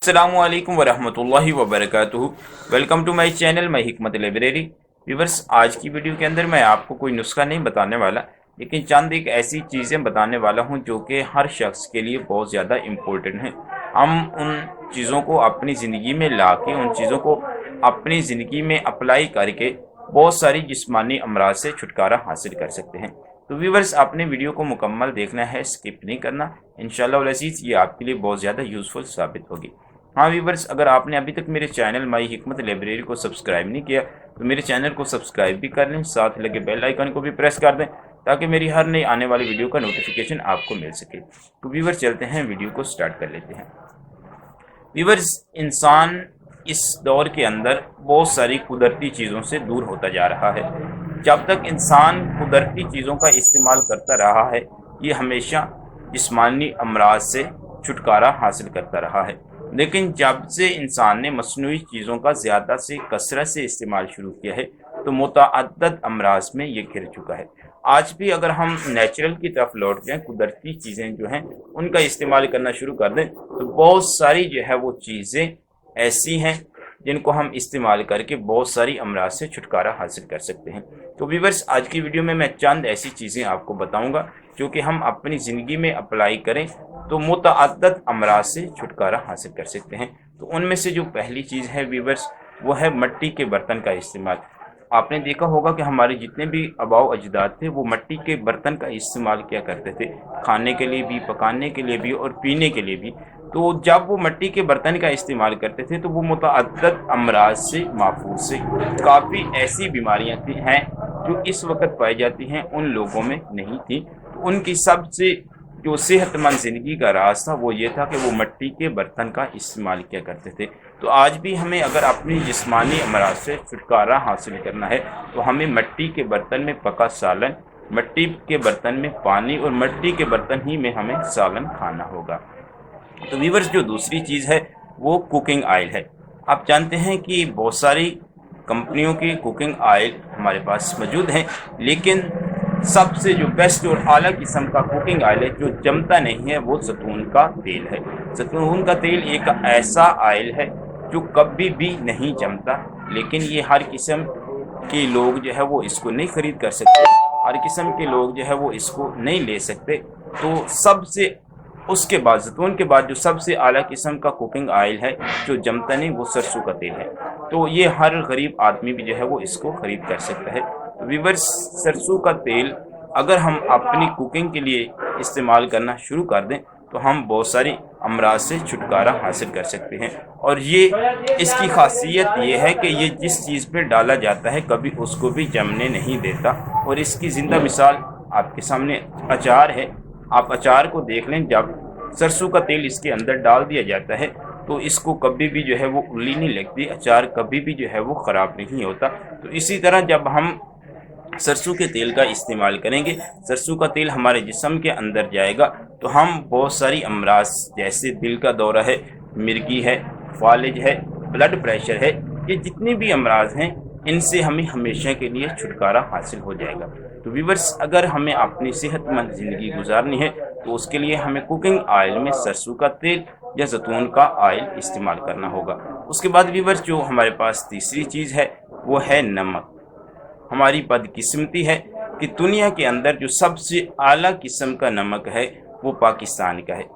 अस्सलामुअलैकुम वरहमतुल्लाहि वबरकातुहू। Welcome to my channel my Hikmat library. Viewers, आज की वीडियो के अंदर मैं आपको कोई नुस्खा नहीं बताने वाला, लेकिन चंद एक ऐसी चीज़ें बताने वाला हूं जो कि हर शख्स के लिए बहुत ज़्यादा इम्पोर्टेंट हैं। हम उन चीज़ों को अपनी ज़िंदगी में ला के उन चीज़ों को अपनी ज़िंदगी में अप्लाई करके बहुत सारी जिस्मानी अमराज से छुटकारा हासिल कर सकते हैं। तो व्यूअर्स, आपने वीडियो को मुकम्मल देखना है, स्किप नहीं करना। इंशाअल्लाह वल अज़ीज़ ये आपके लिए बहुत ज़्यादा यूज़फुल साबित होगी। हाँ व्यूवर्स, अगर आपने अभी तक मेरे चैनल माई हिकमत लाइब्रेरी को सब्सक्राइब नहीं किया तो मेरे चैनल को सब्सक्राइब भी कर लें, साथ लगे बेल आइकन को भी प्रेस कर दें ताकि मेरी हर नई आने वाली वीडियो का नोटिफिकेशन आपको मिल सके। तो व्यूवर्स, चलते हैं, वीडियो को स्टार्ट कर लेते हैं। व्यूवर्स, इंसान इस दौर के अंदर बहुत सारी कुदरती चीज़ों से दूर होता जा रहा है। जब तक इंसान कुदरती चीज़ों का इस्तेमाल करता रहा है, ये हमेशा जिस्मानी अमराज से छुटकारा हासिल करता रहा है। लेकिन जब से इंसान ने मसनूई चीज़ों का ज़्यादा से कसरत से इस्तेमाल शुरू किया है तो मुतअद्दिद अमराज में ये घिर चुका है। आज भी अगर हम नेचुरल की तरफ लौट जाएं, कुदरती चीज़ें जो हैं उनका इस्तेमाल करना शुरू कर दें तो बहुत सारी जो है वो चीज़ें ऐसी हैं जिनको हम इस्तेमाल करके बहुत सारी अमराज से छुटकारा हासिल कर सकते हैं। तो व्यूअर्स, आज की वीडियो में मैं चंद ऐसी चीज़ें आपको बताऊंगा जो कि हम अपनी ज़िंदगी में अप्लाई करें तो मुतअद्दिद अमराज से छुटकारा हासिल कर सकते हैं। तो उनमें से जो पहली चीज़ है व्यूअर्स, वो है मिट्टी के बर्तन का इस्तेमाल। आपने देखा होगा कि हमारे जितने भी आबाओ अजदाद थे वो मिट्टी के बर्तन का इस्तेमाल किया करते थे, खाने के लिए भी, पकाने के लिए भी और पीने के लिए भी। तो जब वो मिट्टी के बर्तन का इस्तेमाल करते थे तो वो मुतअद्दिद अमराज से महफूज से काफ़ी ऐसी बीमारियाँ हैं जो इस वक्त पाई जाती हैं उन लोगों में नहीं थी। तो उनकी सबसे जो सेहतमंद ज़िंदगी का राज था वो ये था कि वो मिट्टी के बर्तन का इस्तेमाल किया करते थे। तो आज भी हमें अगर अपनी जिस्मानी अमराज से छुटकारा हासिल करना है तो हमें मिट्टी के बर्तन में पका सालन, मिट्टी के बर्तन में पानी और मिट्टी के बर्तन ही में हमें सालन खाना होगा। तो व्यूअर्स, जो दूसरी चीज़ है वो कुकिंग ऑयल है। आप जानते हैं कि बहुत सारी कंपनियों के कुकिंग ऑयल हमारे पास मौजूद हैं, लेकिन सबसे जो बेस्ट और आला किस्म का कुकिंग ऑयल है जो जमता नहीं है वो ज़ैतून का तेल है। ज़ैतून का तेल एक ऐसा ऑयल है जो कभी भी नहीं जमता, लेकिन ये हर किस्म के लोग जो है वो इसको नहीं ख़रीद कर सकते, हर किस्म के लोग जो है वो इसको नहीं ले सकते। तो सबसे उसके बाद ज़ैतून के बाद जो सबसे आला किस्म का कुकिंग ऑयल है जो जमता नहीं वो सरसों का तेल है। तो ये हर गरीब आदमी भी जो है वो इसको ख़रीद कर सकता है। व्यूअर्स, सरसों का तेल अगर हम अपनी कुकिंग के लिए इस्तेमाल करना शुरू कर दें तो हम बहुत सारी अमराज से छुटकारा हासिल कर सकते हैं। और ये इसकी खासियत ये है कि ये जिस चीज़ पे डाला जाता है कभी उसको भी जमने नहीं देता। और इसकी ज़िंदा मिसाल आपके सामने अचार है। आप अचार को देख लें, जब सरसों का तेल इसके अंदर डाल दिया जाता है तो इसको कभी भी जो है वो उल्ली नहीं लगती, अचार कभी भी जो है वो ख़राब नहीं होता। तो इसी तरह जब हम सरसों के तेल का इस्तेमाल करेंगे, सरसों का तेल हमारे जिस्म के अंदर जाएगा तो हम बहुत सारी अमराज जैसे दिल का दौरा है, मिर्गी है, फालिज है, ब्लड प्रेशर है, ये जितने भी अमराज हैं इनसे हमें हमेशा के लिए छुटकारा हासिल हो जाएगा। तो व्यूअर्स, अगर हमें अपनी सेहतमंद ज़िंदगी गुजारनी है तो उसके लिए हमें कुकिंग ऑयल में सरसों का तेल या ज़ैतून का ऑयल इस्तेमाल करना होगा। उसके बाद व्यूअर्स, जो हमारे पास तीसरी चीज़ है वो है नमक। हमारी बदकिस्मती है कि दुनिया के अंदर जो सबसे आला किस्म का नमक है वो पाकिस्तान का है।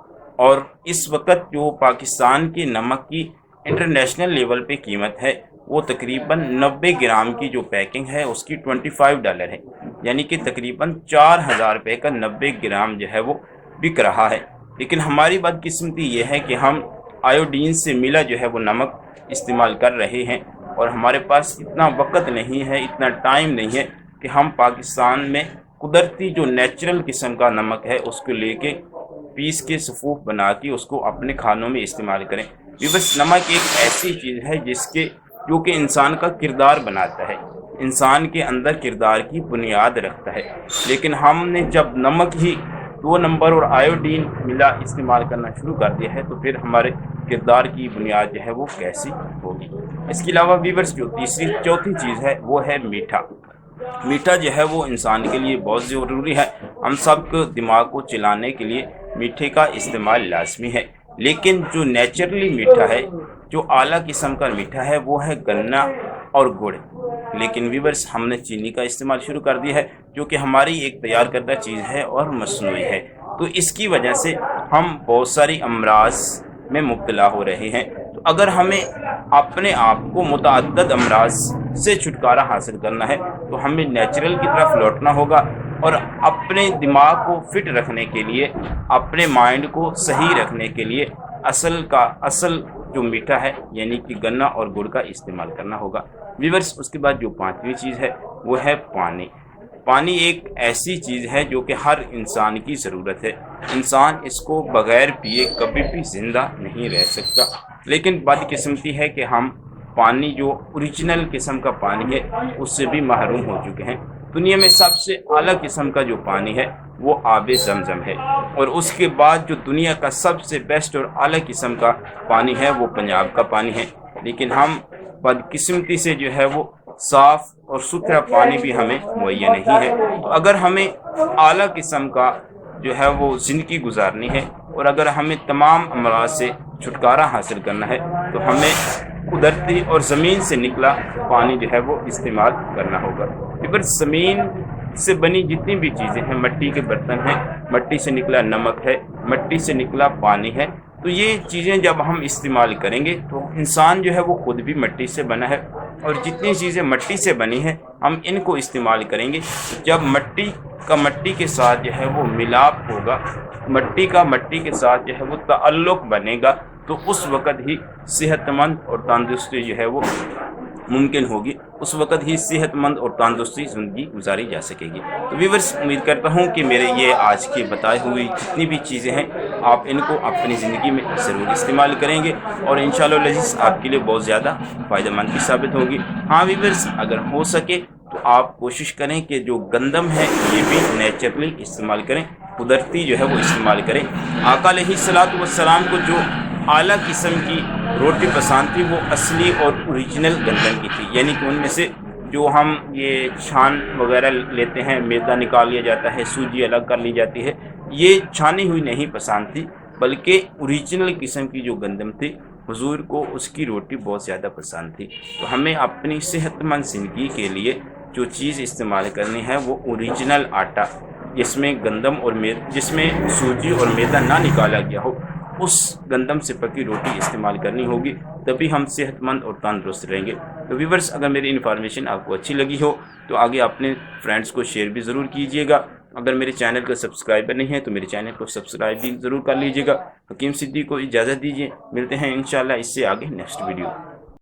और इस वक्त जो पाकिस्तान के नमक की इंटरनेशनल लेवल पे कीमत है वो तकरीबन 90 ग्राम की जो पैकिंग है उसकी $25 है, यानी कि तकरीबन 4000 रुपये का 90 ग्राम जो है वो बिक रहा है। लेकिन हमारी बदकिस्मती ये है कि हम आयोडीन से मिला जो है वो नमक इस्तेमाल कर रहे हैं और हमारे पास इतना वक्त नहीं है, इतना टाइम नहीं है कि हम पाकिस्तान में कुदरती जो नेचुरल किस्म का नमक है उसको लेके पीस के सफ़ूफ बना के उसको अपने खानों में इस्तेमाल करें। बस नमक एक ऐसी चीज़ है जो कि इंसान का किरदार बनाता है, इंसान के अंदर किरदार की बुनियाद रखता है। लेकिन हमने जब नमक ही 2 नंबर और आयोडीन मिला इस्तेमाल करना शुरू कर दिया है तो फिर हमारे किरदार की बुनियाद जो है वो कैसी होगी। इसके अलावा व्यूअर्स, जो चौथी चीज़ है वो है मीठा। मीठा जो है वो इंसान के लिए बहुत ज़रूरी है। हम सब दिमाग को चलाने के लिए मीठे का इस्तेमाल लाजमी है। لیکن جو نیچرلی میٹھا ہے، جو اعلیٰ قسم کا میٹھا ہے، وہ ہے گنا اور گڑ۔ لیکن ویورز ہم نے چینی کا استعمال شروع کر دیا ہے، جو کہ ہماری ایک تیار کردہ چیز ہے اور مصنوعی ہے، تو اس کی وجہ سے ہم بہت ساری امراض میں مبتلا ہو رہے ہیں۔ تو اگر ہمیں اپنے آپ کو متعدد امراض سے چھٹکارا حاصل کرنا ہے تو ہمیں نیچرل کی طرف لوٹنا ہوگا، اور اپنے دماغ کو فٹ رکھنے کے لیے، اپنے مائنڈ کو صحیح رکھنے کے لیے اصل جو میٹھا ہے یعنی کہ گنا اور گڑ کا استعمال کرنا ہوگا۔ ویورز اس کے بعد جو پانچویں چیز ہے وہ ہے پانی۔ پانی ایک ایسی چیز ہے جو کہ ہر انسان کی ضرورت ہے، انسان اس کو بغیر پیے کبھی بھی زندہ نہیں رہ سکتا، لیکن بدقسمتی ہے کہ ہم پانی جو اوریجنل قسم کا پانی ہے اس سے بھی محروم ہو چکے ہیں۔ دنیا میں سب سے اعلیٰ قسم کا جو پانی ہے وہ آب زمزم ہے، اور اس کے بعد جو دنیا کا سب سے بیسٹ اور اعلیٰ قسم کا پانی ہے وہ پنجاب کا پانی ہے، لیکن ہم بدقسمتی سے جو ہے وہ صاف اور ستھرا پانی بھی ہمیں مہیا نہیں ہے۔ تو اگر ہمیں اعلیٰ قسم کا جو ہے وہ زندگی گزارنی ہے، اور اگر ہمیں تمام امراض سے چھٹکارا حاصل کرنا ہے تو ہمیں قدرتی اور زمین سے نکلا پانی جو ہے وہ استعمال کرنا ہوگا۔ اگر زمین سے بنی جتنی بھی چیزیں ہیں، مٹی کے برتن ہیں، مٹی سے نکلا نمک ہے، مٹی سے نکلا پانی ہے، تو یہ چیزیں جب ہم استعمال کریں گے تو انسان جو ہے وہ خود بھی مٹی سے بنا ہے، اور جتنی چیزیں مٹی سے بنی ہیں ہم ان کو استعمال کریں گے۔ جب مٹی کا مٹی کے ساتھ جو ہے وہ ملاپ ہوگا، مٹی کا مٹی کے ساتھ جو ہے وہ تعلق بنے گا، تو اس وقت ہی صحت مند اور تندرستی جو ہے وہ ممکن ہوگی، اس وقت ہی صحت مند اور تندرستی زندگی گزاری جا سکے گی۔ تو ویورز امید کرتا ہوں کہ میرے یہ آج کی بتائی ہوئی جتنی بھی چیزیں ہیں آپ ان کو اپنی زندگی میں ضرور استعمال کریں گے، اور انشاءاللہ العزیز آپ کے لیے بہت زیادہ فائدہ مند بھی ثابت ہوگی۔ ہاں ویورز اگر ہو سکے تو آپ کوشش کریں کہ جو گندم ہے یہ بھی نیچرلی استعمال کریں، قدرتی جو ہے وہ استعمال کریں۔ آقا علیہ الصلوۃ والسلام کو جو اعلیٰ قسم کی روٹی پسند تھی وہ اصلی اور اوریجنل گندم کی تھی، یعنی کہ ان میں سے جو ہم یہ چھان وغیرہ لیتے ہیں، میدا نکال لیا جاتا ہے، سوجی الگ کر لی جاتی ہے، یہ چھانی ہوئی نہیں پسند تھی، بلکہ اوریجنل قسم کی جو گندم تھی حضور کو اس کی روٹی بہت زیادہ پسند تھی۔ تو ہمیں اپنی صحت مند زندگی کے لیے جو چیز استعمال کرنی ہے وہ اوریجنل آٹا، جس میں گندم اور جس میں سوجی اور میدا نہ نکالا گیا ہو، اس گندم سے پکی روٹی استعمال کرنی ہوگی، تبھی ہم صحت مند اور تندرست رہیں گے۔ تو ویورز اگر میری انفارمیشن آپ کو اچھی لگی ہو تو آگے اپنے فرینڈس کو شیئر بھی ضرور کیجیے گا۔ اگر میرے چینل کا سبسکرائبر نہیں ہے تو میرے چینل کو سبسکرائب بھی ضرور کر لیجیے گا۔ حکیم صدیق کو اجازت دیجیے، ملتے ہیں انشاءاللہ اس سے آگے نیکسٹ ویڈیو۔